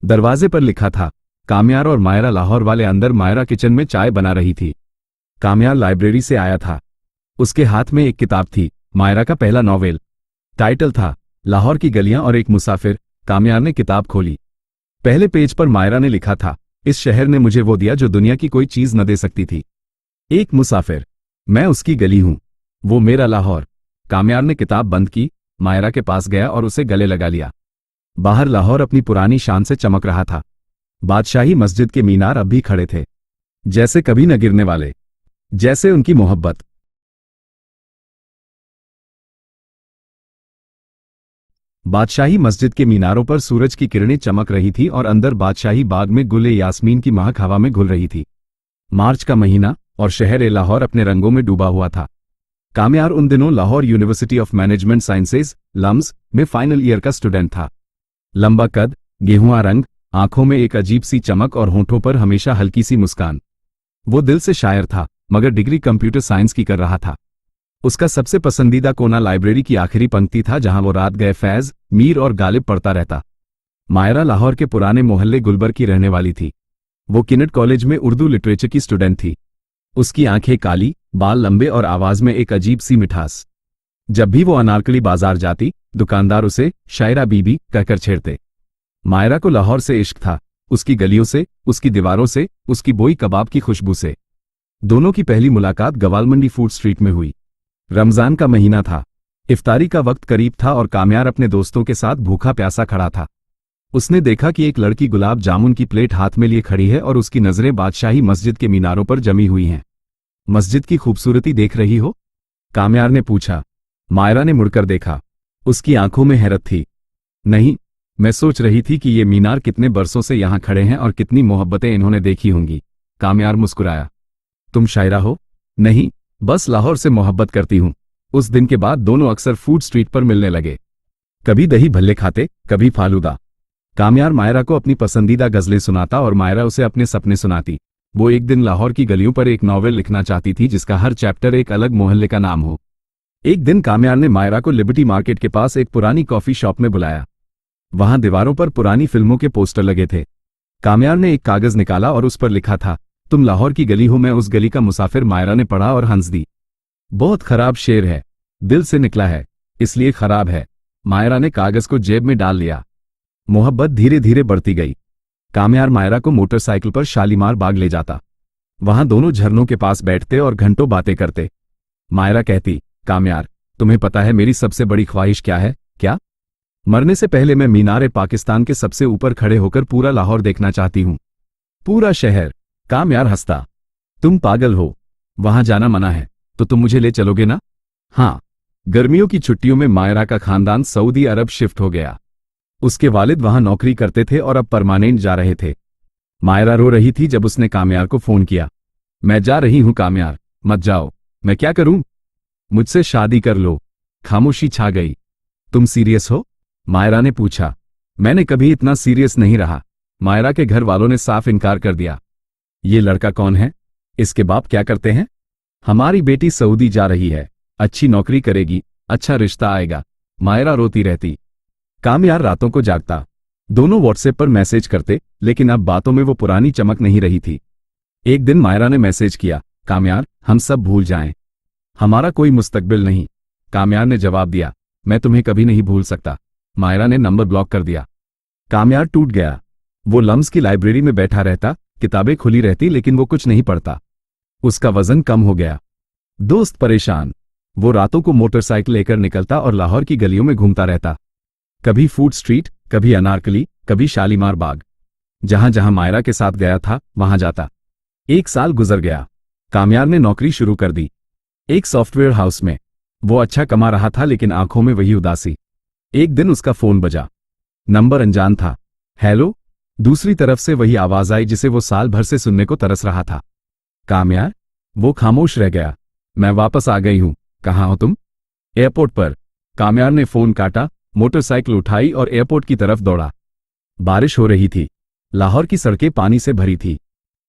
दरवाजे पर लिखा था, काम्यार और मायरा लाहौर वाले अंदर मायरा किचन में चाय बना रही थी। काम्यार लाइब्रेरी से आया था। उसके हाथ में एक किताब थी, मायरा का पहला नॉवेल। टाइटल था लाहौर की गलियां और एक मुसाफिर। काम्यार ने किताब खोली। पहले पेज पर मायरा ने लिखा था, इस शहर ने मुझे वो दिया जो दुनिया की कोई चीज न दे सकती थी। एक मुसाफिर, मैं उसकी गली हूं, वो मेरा लाहौर। काम्यार ने किताब बंद की, मायरा के पास गया और उसे गले लगा लिया। बाहर लाहौर अपनी पुरानी शान से चमक रहा था। बादशाही मस्जिद के मीनार अब भी खड़े थे, जैसे कभी न गिरने वाले, जैसे उनकी मोहब्बत। बादशाही मस्जिद के मीनारों पर सूरज की किरणें चमक रही थी और अंदर बादशाही बाग में गुल यास्मीन की महक हवा में घुल रही थी। मार्च का महीना और शहर लाहौर अपने रंगों में डूबा हुआ था। काम्यार उन दिनों Lahore University of Management Sciences LUMS में फाइनल ईयर का स्टूडेंट था। लंबा कद, गेहुआ रंग, आंखों में एक अजीब सी चमक और होठों पर हमेशा हल्की सी मुस्कान। वो दिल से शायर था, मगर डिग्री कंप्यूटर साइंस की कर रहा था। उसका सबसे पसंदीदा कोना लाइब्रेरी की आखिरी पंक्ति था, जहां वो रात गए फैज, मीर और गालिब पढ़ता रहता। मायरा लाहौर के पुराने मोहल्ले गुलबर की रहने वाली थी। वो किनेट कॉलेज में उर्दू लिटरेचर की स्टूडेंट थी। उसकी आंखें काली, बाल लंबे और आवाज में एक अजीब सी मिठास। जब भी वो अनारकली बाजार जाती, दुकानदार उसे शायरा बीबी कहकर छेड़ते। मायरा को लाहौर से इश्क था, उसकी गलियों से, उसकी दीवारों से, उसकी बोई कबाब की खुशबू से। दोनों की पहली मुलाकात गवालमंडी फूड स्ट्रीट में हुई। रमजान का महीना था, इफ्तारी का वक्त करीब था और काम्यार अपने दोस्तों के साथ भूखा प्यासा खड़ा था। उसने देखा कि एक लड़की गुलाब जामुन की प्लेट हाथ में लिए खड़ी है और उसकी नजरें बादशाही मस्जिद के मीनारों पर जमी हुई हैं। मस्जिद की खूबसूरती देख रही हो? काम्यार ने पूछा। मायरा ने मुड़कर देखा। उसकी आंखों में हैरत थी। नहीं, मैं सोच रही थी कि ये मीनार कितने बरसों से यहां खड़े हैं और कितनी मोहब्बतें इन्होंने देखी होंगी। काम्यार मुस्कुराया। तुम शायरा हो? नहीं, बस लाहौर से मोहब्बत करती हूं। उस दिन के बाद दोनों अक्सर फूड स्ट्रीट पर मिलने लगे। कभी दही भल्ले खाते, कभी फालूदा। काम्यार मायरा को अपनी पसंदीदा गजलें सुनाता और मायरा उसे अपने सपने सुनाती। वो एक दिन लाहौर की गलियों पर एक नॉवेल लिखना चाहती थी जिसका हर चैप्टर एक अलग मोहल्ले का नाम हो। एक दिन काम्यार ने मायरा को लिबर्टी मार्केट के पास एक पुरानी कॉफी शॉप में बुलाया। वहां दीवारों पर पुरानी फिल्मों के पोस्टर लगे थे। काम्यार ने एक कागज निकाला और उस पर लिखा था, तुम लाहौर की गली हो, मैं उस गली का मुसाफिर। मायरा ने पढ़ा और हंस दी। बहुत खराब शेर है, दिल से निकला है, इसलिए खराब है। मायरा ने कागज को जेब में डाल लिया। मोहब्बत धीरे धीरे बढ़ती गई। काम्यार मायरा को मोटरसाइकिल पर शालीमार बाग ले जाता। वहां दोनों झरनों के पास बैठते और घंटों बातें करते। मायरा कहती, काम्यार, तुम्हें पता है मेरी सबसे बड़ी ख्वाहिश क्या है? क्या? मरने से पहले मैं मीनार पाकिस्तान के सबसे ऊपर खड़े होकर पूरा लाहौर देखना चाहती हूं, पूरा शहर। काम्यार हंसता। तुम पागल हो, वहां जाना मना है, तो तुम मुझे ले चलोगे ना? हाँ। गर्मियों की छुट्टियों में मायरा का खानदान सऊदी अरब शिफ्ट हो गया। उसके वालिद वहां नौकरी करते थे और अब परमानेंट जा रहे थे। मायरा रो रही थी जब उसने काम्यार को फोन किया। मैं जा रही हूं काम्यार, मत जाओ। मैं क्या करूं? मुझसे शादी कर लो। खामोशी छा गई। तुम सीरियस हो? मायरा ने पूछा। मैंने कभी इतना सीरियस नहीं रहा। मायरा के घर वालों ने साफ इनकार कर दिया। ये लड़का कौन है? इसके बाप क्या करते हैं? हमारी बेटी सऊदी जा रही है, अच्छी नौकरी करेगी, अच्छा रिश्ता आएगा। मायरा रोती रहती। काम्यार रातों को जागता। दोनों व्हाट्सएप पर मैसेज करते, लेकिन अब बातों में वो पुरानी चमक नहीं रही थी। एक दिन मायरा ने मैसेज किया, काम्यार, हम सब भूल जाएं, हमारा कोई मुस्तकबिल नहीं। काम्यार ने जवाब दिया, मैं तुम्हें कभी नहीं भूल सकता। मायरा ने नंबर ब्लॉक कर दिया। काम्यार टूट गया। वो लम्स की लाइब्रेरी में बैठा रहता, किताबें खुली रहती, लेकिन वो कुछ नहीं पढ़ता। उसका वजन कम हो गया। दोस्त परेशान। वो रातों को मोटरसाइकिल लेकर निकलता और लाहौर की गलियों में घूमता रहता। कभी फूड स्ट्रीट, कभी अनारकली, कभी शालीमार बाग। जहां जहां मायरा के साथ गया था वहां जाता। 1 साल गुजर गया। काम्यार ने नौकरी शुरू कर दी, एक सॉफ्टवेयर हाउस में। वो अच्छा कमा रहा था, लेकिन आंखों में वही उदासी। एक दिन उसका फोन बजा। नंबर अनजान था। हेलो। दूसरी तरफ से वही आवाज आई जिसे वो साल भर से सुनने को तरस रहा था। काम्यार? वो खामोश रह गया। मैं वापस आ गई हूं। कहाँ हो तुम? एयरपोर्ट पर। काम्यार ने फोन काटा, मोटरसाइकिल उठाई और एयरपोर्ट की तरफ दौड़ा। बारिश हो रही थी। लाहौर की सड़कें पानी से भरी थी।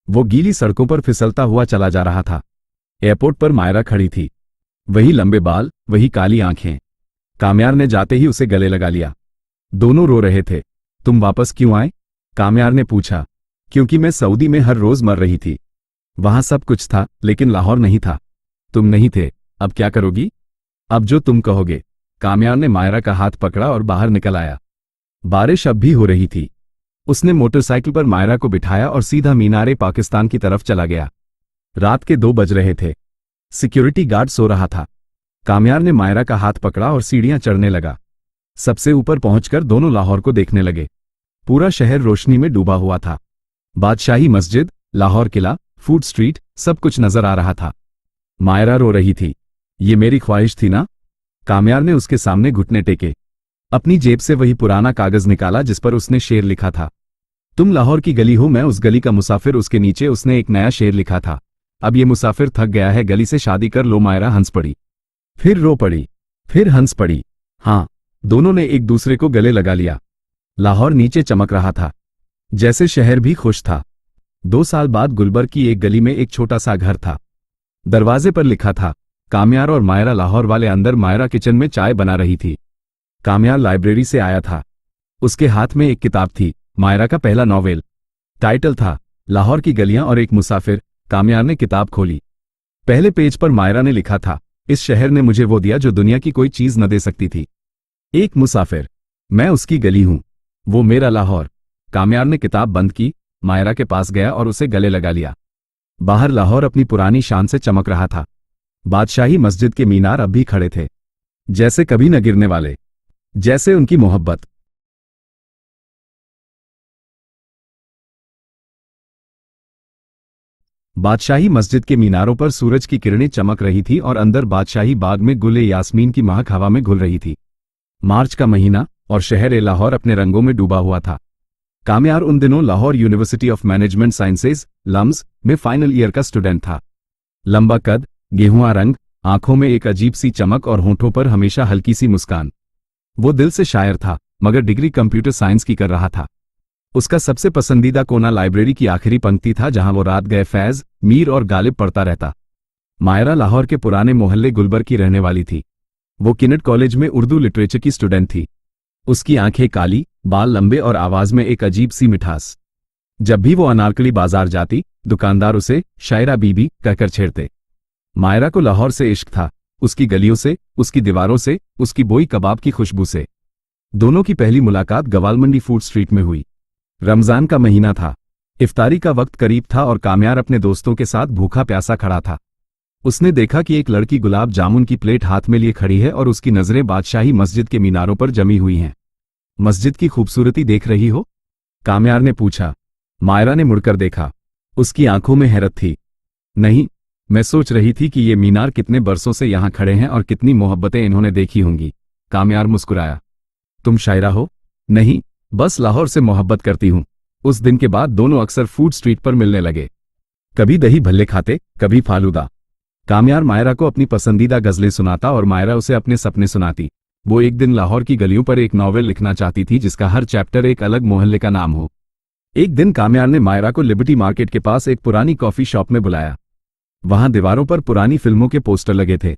वो गीली सड़कों पर फिसलता हुआ चला जा रहा था। एयरपोर्ट पर मायरा खड़ी थी। वही लंबे बाल, वही काली आंखें। काम्यार ने जाते ही उसे गले लगा लिया। दोनों रो रहे थे। तुम वापस क्यों आए? काम्यार ने पूछा। क्योंकि मैं सऊदी में हर रोज मर रही थी। वहां सब कुछ था लेकिन लाहौर नहीं था। तुम नहीं थे, अब क्या करोगी? अब जो तुम कहोगे। काम्यार ने मायरा का हाथ पकड़ा और बाहर निकल आया। बारिश अब भी हो रही थी। उसने मोटरसाइकिल पर मायरा को बिठाया और सीधा मीनारे पाकिस्तान की तरफ चला गया। रात के 2 बज रहे थे। सिक्योरिटी गार्ड सो रहा था। काम्यार ने मायरा का हाथ पकड़ा और सीढ़ियां चढ़ने लगा। सबसे ऊपर पहुंचकर दोनों लाहौर को देखने लगे। पूरा शहर रोशनी में डूबा हुआ था। बादशाही मस्जिद, लाहौर किला, फूड स्ट्रीट, सब कुछ नजर आ रहा था। मायरा रो रही थी। ये मेरी ख्वाहिश थी ना? काम्यार ने उसके सामने घुटने टेके। अपनी जेब से वही पुराना कागज निकाला जिस पर उसने शेर लिखा था। तुम लाहौर की गली हो, मैं उस गली का मुसाफिर। उसके नीचे उसने एक नया शेर लिखा था। अब ये मुसाफिर थक गया है, गली से शादी कर लो। मायरा हंस पड़ी, फिर रो पड़ी, फिर हंस पड़ी। हाँ, दोनों ने एक दूसरे को गले लगा लिया। लाहौर नीचे चमक रहा था, जैसे शहर भी खुश था। 2 साल बाद गुलबर्ग की एक गली में एक छोटा सा घर था। दरवाजे पर लिखा था काम्यार और मायरा लाहौर वाले। अंदर मायरा किचन में चाय बना रही थी। काम्यार लाइब्रेरी से आया था। उसके हाथ में एक किताब थी, मायरा का पहला नॉवेल। टाइटल था लाहौर की गलियां और एक मुसाफिर। काम्यार ने किताब खोली। पहले पेज पर मायरा ने लिखा था, इस शहर ने मुझे वो दिया जो दुनिया की कोई चीज न दे सकती थी। एक मुसाफिर, मैं उसकी गली हूं, वो मेरा लाहौर। काम्यार ने किताब बंद की, मायरा के पास गया और उसे गले लगा लिया। बाहर लाहौर अपनी पुरानी शान से चमक रहा था। बादशाही मस्जिद के मीनार अब भी खड़े थे, जैसे कभी न गिरने वाले, जैसे उनकी मोहब्बत। बादशाही मस्जिद के मीनारों पर सूरज की किरणें चमक रही थी और अंदर बादशाही बाग में गुल यास्मीन की महक हवा में घुल रही थी। मार्च का महीना और शहर लाहौर अपने रंगों में डूबा हुआ था। काम्यार उन दिनों Lahore University of Management Sciences LUMS में फाइनल ईयर का स्टूडेंट था। लंबा कद, गेहुआ रंग, आंखों में एक अजीब सी चमक और होठों पर हमेशा हल्की सी मुस्कान। वो दिल से शायर था, मगर डिग्री कंप्यूटर साइंस की कर रहा था। उसका सबसे पसंदीदा कोना लाइब्रेरी की आखिरी पंक्ति था, जहां वो रात गए फैज, मीर और गालिब पढ़ता रहता। मायरा लाहौर के पुराने मोहल्ले गुलबर्ग की रहने वाली थी। वो किनेट कॉलेज में उर्दू लिटरेचर की स्टूडेंट थी। उसकी आंखें काली, बाल लंबे और आवाज में एक अजीब सी मिठास। जब भी वो अनारकली बाजार जाती, दुकानदार उसे शायरा बीबी कहकर छेड़ते। मायरा को लाहौर से इश्क था, उसकी गलियों से, उसकी दीवारों से, उसकी बोई कबाब की खुशबू से। दोनों की पहली मुलाकात गवालमंडी फूड स्ट्रीट में हुई। रमजान का महीना था। इफ्तारी का वक्त करीब था और काम्यार अपने दोस्तों के साथ भूखा प्यासा खड़ा था। उसने देखा कि एक लड़की गुलाब जामुन की प्लेट हाथ में लिए खड़ी है और उसकी नजरें बादशाही मस्जिद के मीनारों पर जमी हुई हैं। मस्जिद की खूबसूरती देख रही हो? काम्यार ने पूछा। मायरा ने मुड़कर देखा। उसकी आंखों में हैरत थी। नहीं, मैं सोच रही थी कि ये मीनार कितने बरसों से यहां खड़े हैं और कितनी मोहब्बतें इन्होंने देखी होंगी। काम्यार मुस्कुराया। तुम शायरा हो? नहीं, बस लाहौर से मोहब्बत करती हूं। उस दिन के बाद दोनों अक्सर फूड स्ट्रीट पर मिलने लगे। कभी दही भल्ले खाते, कभी फालूदा। काम्यार मायरा को अपनी पसंदीदा गजलें सुनाता और मायरा उसे अपने सपने सुनाती। वो एक दिन लाहौर की गलियों पर एक नॉवेल लिखना चाहती थी जिसका हर चैप्टर एक अलग मोहल्ले का नाम हो। एक दिन काम्यार ने मायरा को लिबर्टी मार्केट के पास एक पुरानी कॉफी शॉप में बुलाया। वहां दीवारों पर पुरानी फिल्मों के पोस्टर लगे थे।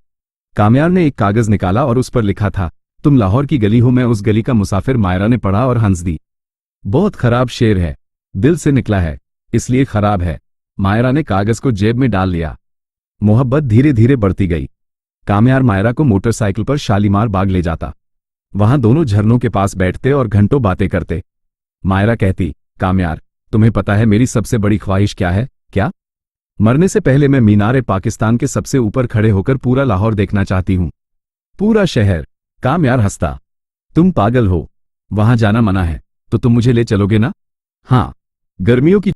काम्यार ने एक कागज निकाला और उस पर लिखा था, तुम लाहौर की गली हो, मैं उस गली का मुसाफिर। मायरा ने पढ़ा और हंस दी। बहुत खराब शेर है, दिल से निकला है, इसलिए खराब है। मायरा ने कागज को जेब में डाल लिया। मोहब्बत धीरे धीरे बढ़ती गई। काम्यार मायरा को मोटरसाइकिल पर शालीमार बाग ले जाता। वहां दोनों झरनों के पास बैठते और घंटों बातें करते। मायरा कहती, काम्यार, तुम्हें पता है मेरी सबसे बड़ी ख्वाहिश क्या है? क्या? मरने से पहले मैं मीनारे पाकिस्तान के सबसे ऊपर खड़े होकर पूरा लाहौर देखना चाहती हूं, पूरा शहर। काम्यार हंसता। तुम पागल हो, वहां जाना मना है, तो तुम मुझे ले चलोगे ना? हाँ, गर्मियों की